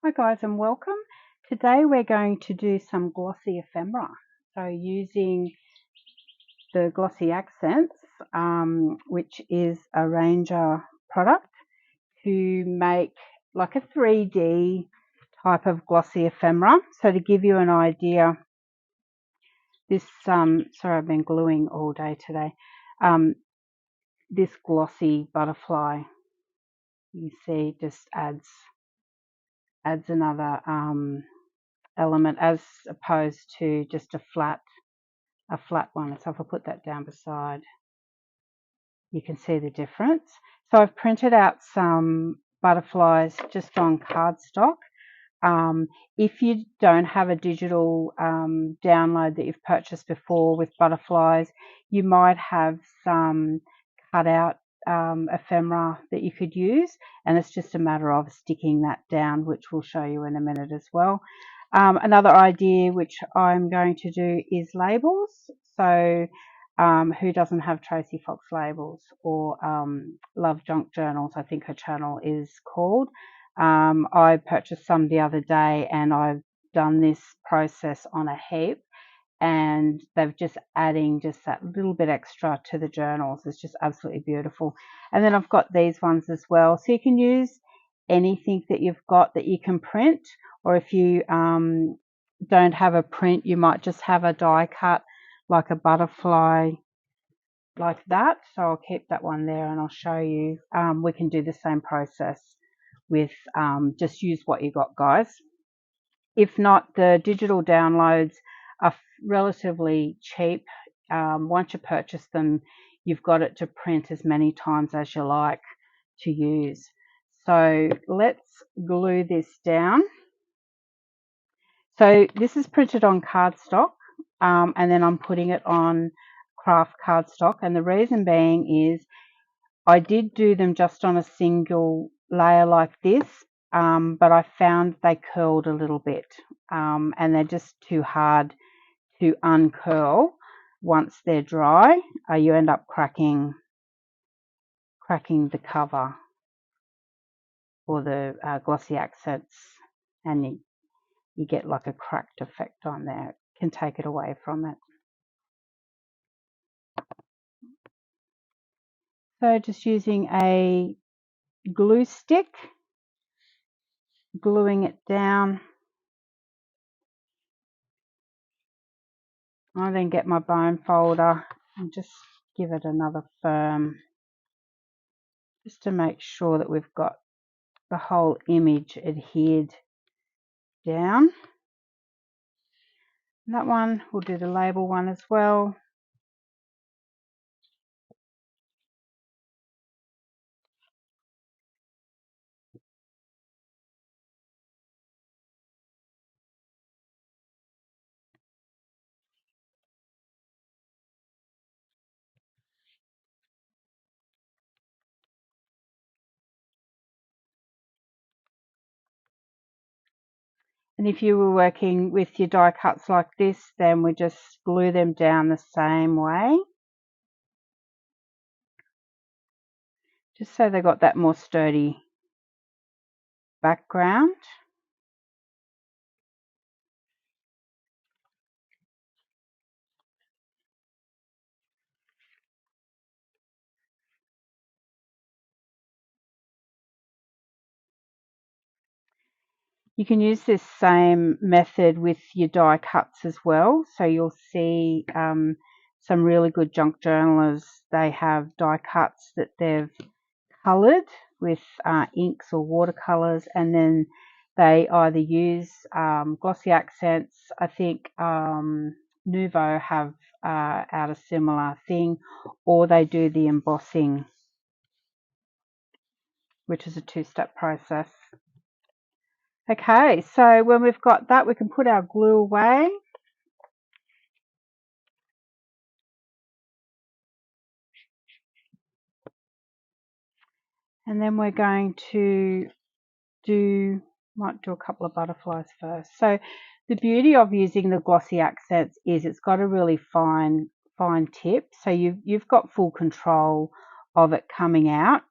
Hi guys and welcome. Today we're going to do some glossy ephemera. So using the Glossy Accents, which is a Ranger product, to make like a 3D type of glossy ephemera. So to give you an idea, this, sorry I've been gluing all day today, this glossy butterfly, you see, just adds another element as opposed to just a flat one. So if I put that down beside, you can see the difference. So I've printed out some butterflies just on cardstock. If you don't have a digital download that you've purchased before with butterflies, you might have some cut out ephemera that you could use, and it's just a matter of sticking that down, which we'll show you in a minute as well. Another idea which I'm going to do is labels. So who doesn't have Tracey Fox labels, or Love Junk Journals, I think her channel is called. I purchased some the other day and I've done this process on a heap, and they've just adding just that little bit extra to the journals. It's just absolutely beautiful. And then I've got these ones as well. So you can use anything that you've got that you can print, or if you don't have a print, you might just have a die cut like a butterfly like that. So I'll keep that one there and I'll show you. We can do the same process with just use what you got, guys. If not, the digital downloads are relatively cheap. Once you purchase them, you've got it to print as many times as you like to use. So let's glue this down. So this is printed on cardstock, and then I'm putting it on craft cardstock, and the reason being is I did do them just on a single layer like this, but I found they curled a little bit, and they're just too hard to uncurl once they're dry. You end up cracking the cover or the Glossy Accents, and you get like a cracked effect on there. It can take it away from it. So just using a glue stick, gluing it down. I then get my bone folder and just give it another firm, just to make sure that we've got the whole image adhered down. And that one, we'll do the label one as well. And if you were working with your die cuts like this, then we just glue them down the same way, just so they got that more sturdy background. You can use this same method with your die cuts as well. So you'll see some really good junk journalers, they have die cuts that they've coloured with inks or watercolours, and then they either use Glossy Accents. I think Nouveau have out a similar thing, or they do the embossing, which is a two-step process. Okay, so when we've got that, we can put our glue away. And then we're going to might do a couple of butterflies first. So the beauty of using the Glossy Accents is it's got a really fine tip, so you've got full control of it coming out.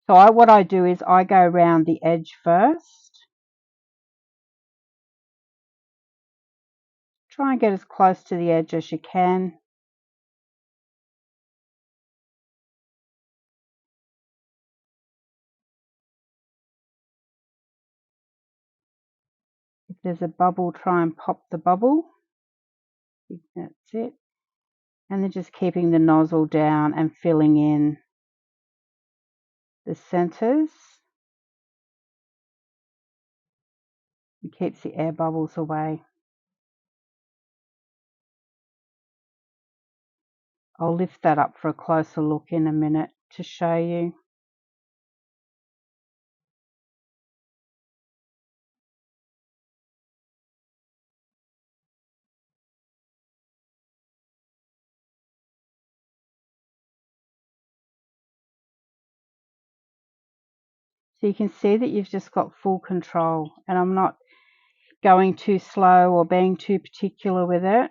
So what I do is I go around the edge first, Try and get as close to the edge as you can. If there's a bubble, try and pop the bubble. That's it. And then just keeping the nozzle down and filling in the centers. It keeps the air bubbles away. I'll lift that up for a closer look in a minute to show you. So you can see that you've just got full control, and I'm not going too slow or being too particular with it.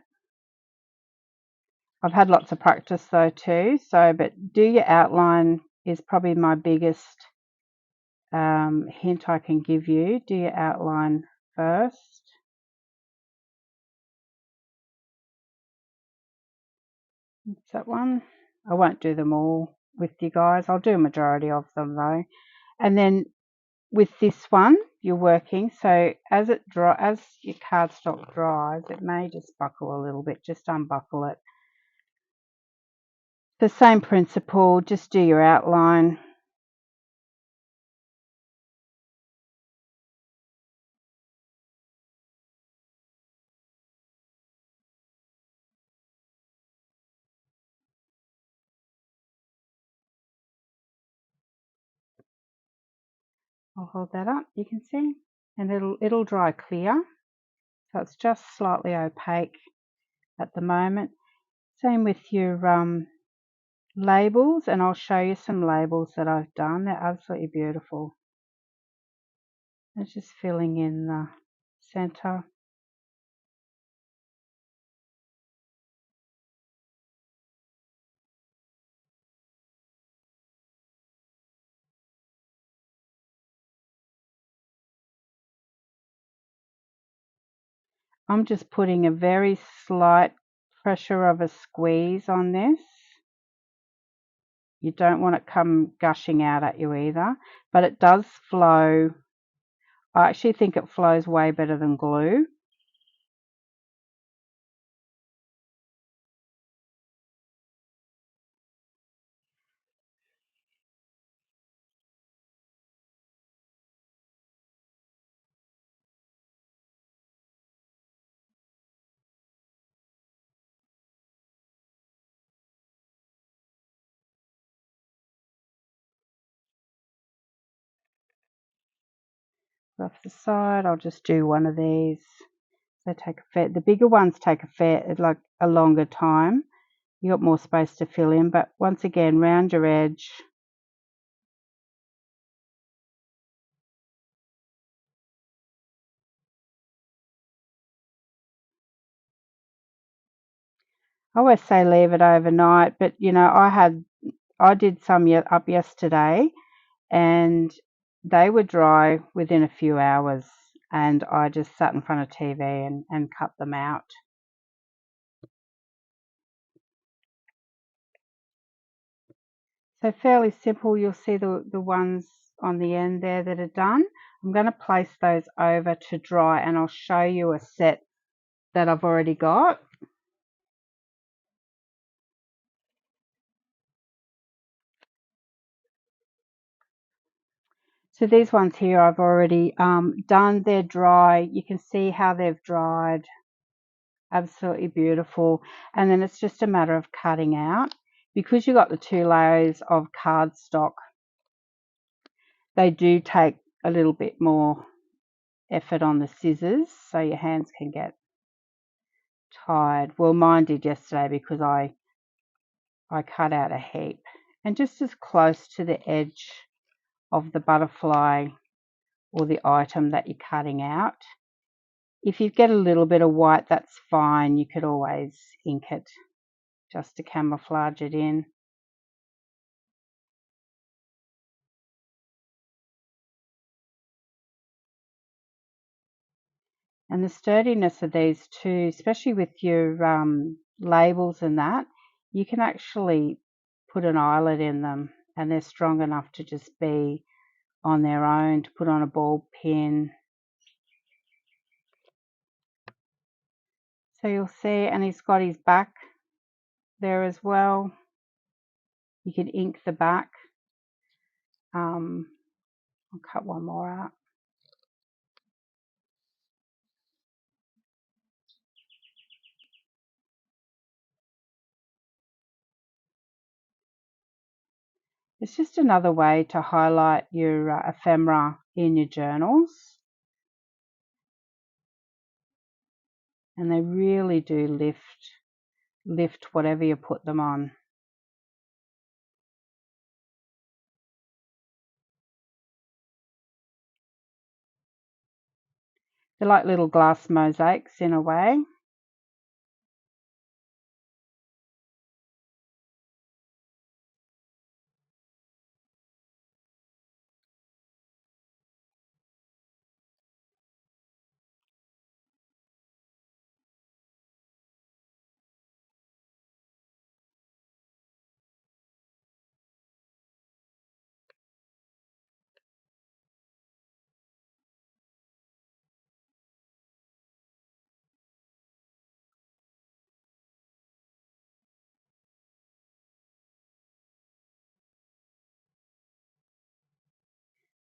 I've had lots of practice though too, but do your outline is probably my biggest hint I can give you. Do your outline first. That's that one. I won't do them all with you guys. I'll do a majority of them though. And then with this one, you're working, so as your cardstock dries, it may just buckle a little bit. Just unbuckle it. The same principle, just do your outline. I'll hold that up, you can see, and it'll dry clear. So it's just slightly opaque at the moment. Same with your labels, and I'll show you some labels that I've done. They're absolutely beautiful. It's just filling in the center. I'm just putting a very slight pressure of a squeeze on this. You don't want it come gushing out at you either, but it does flow. I actually think it flows way better than glue. Off the side, I'll just do one of these. They take the bigger ones take like a longer time. You got more space to fill in, but once again, round your edge. I always say leave it overnight, but you know, I did some up yesterday, and they were dry within a few hours, and I just sat in front of TV and cut them out. So fairly simple. You'll see the ones on the end there that are done. I'm going to place those over to dry, and I'll show you a set that I've already got. So these ones here I've already done. They're dry. You can see how they've dried. Absolutely beautiful. And then it's just a matter of cutting out. Because you've got the 2 layers of cardstock, they do take a little bit more effort on the scissors, so your hands can get tired. Well, mine did yesterday because I cut out a heap. And just as close to the edge of the butterfly or the item that you're cutting out. If you get a little bit of white, that's fine. You could always ink it just to camouflage it in. And the sturdiness of these too, especially with your labels and that, you can actually put an eyelet in them and they're strong enough to just be on their own, to put on a ball pin. So you'll see, and he's got his back there as well. You can ink the back. I'll cut one more out. It's just another way to highlight your ephemera in your journals. And they really do lift whatever you put them on. They're like little glass mosaics in a way.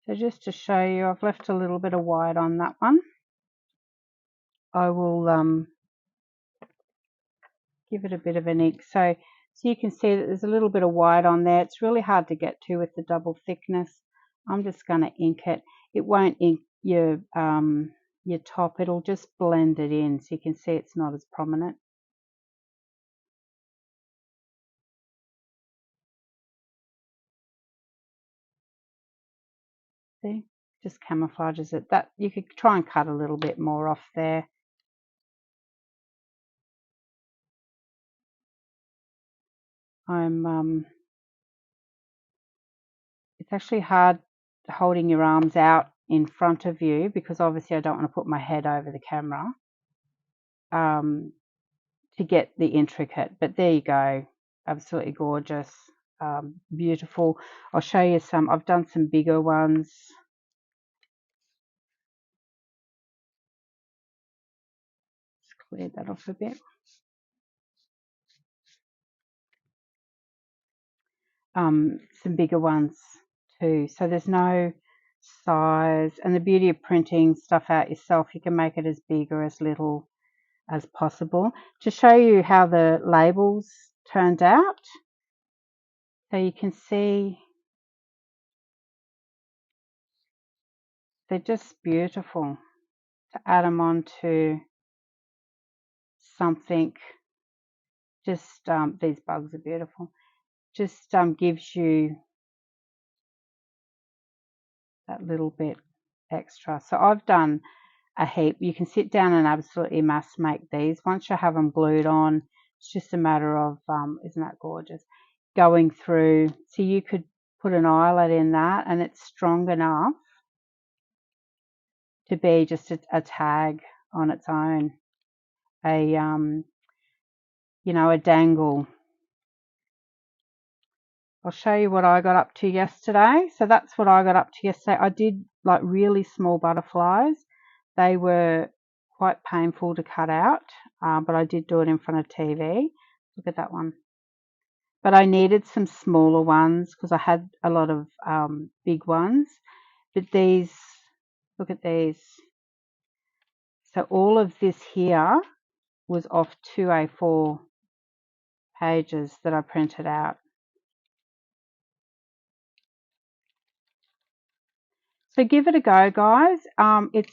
So just to show you, I've left a little bit of white on that one. I will give it a bit of an ink. So you can see that there's a little bit of white on there. It's really hard to get to with the double thickness. I'm just going to ink it. It won't ink your top. It'll just blend it in, so you can see it's not as prominent. See, just camouflages it. That you could try and cut a little bit more off there. It's actually hard holding your arms out in front of you because obviously I don't want to put my head over the camera to get the intricate, but there you go. Absolutely gorgeous, beautiful. I'll show you some. I've done some bigger ones. Just clear that off a bit. Some bigger ones too. So there's no size, and the beauty of printing stuff out yourself, you can make it as big or as little as possible. To show you how the labels turned out, so you can see they're just beautiful to add them onto something. Just these bugs are beautiful. Just gives you that little bit extra. So I've done a heap. You can sit down and absolutely mass make these. Once you have them glued on, it's just a matter of, isn't that gorgeous, going through. So you could put an eyelet in that and it's strong enough to be just a tag on its own, a a dangle. I'll show you what I got up to yesterday. So that's what I got up to yesterday. I did like really small butterflies. They were quite painful to cut out, but I did do it in front of TV. Look at that one. But I needed some smaller ones because I had a lot of big ones. But these, look at these. So all of this here was off 2 A4 pages that I printed out. So give it a go, guys.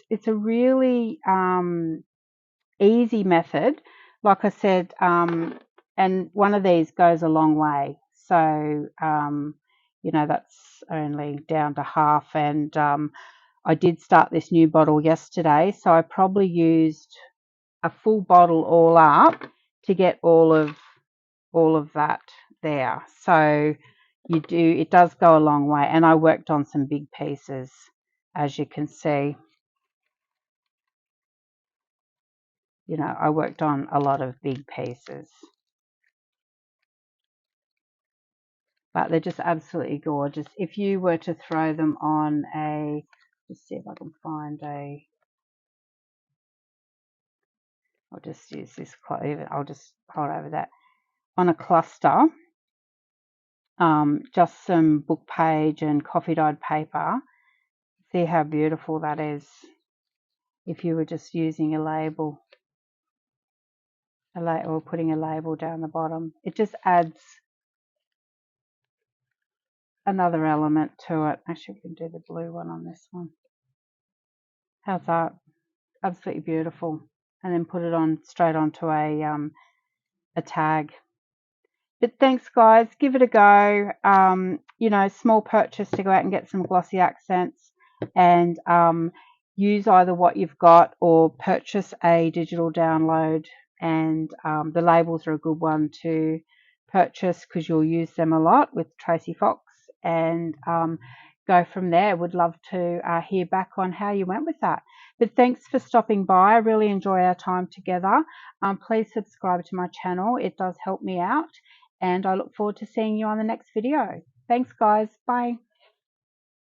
It's a really easy method. Like I said, and one of these goes a long way. So, that's only down to half. And I did start this new bottle yesterday. So I probably used a full bottle all up to get all of that there. So it does go a long way. And I worked on some big pieces, as you can see. you know, I worked on a lot of big pieces. But they're just absolutely gorgeous. If you were to throw them on a, let's see if I can find a, I'll just use this quite even, I'll just hold over that, on a cluster, just some book page and coffee dyed paper. See how beautiful that is if you were just using a label, or putting a label down the bottom. It just adds another element to it. Actually, we can do the blue one on this one. How's that? Absolutely beautiful. And then put it on straight onto a tag. But thanks, guys. Give it a go. You know, small purchase to go out and get some glossy accents, and use either what you've got or purchase a digital download. And the labels are a good one to purchase because you'll use them a lot with Tracey Fox, and go from there. Would love to hear back on how you went with that. But thanks for stopping by. I really enjoy our time together. Please subscribe to my channel. It does help me out. And I look forward to seeing you on the next video. Thanks, guys. Bye.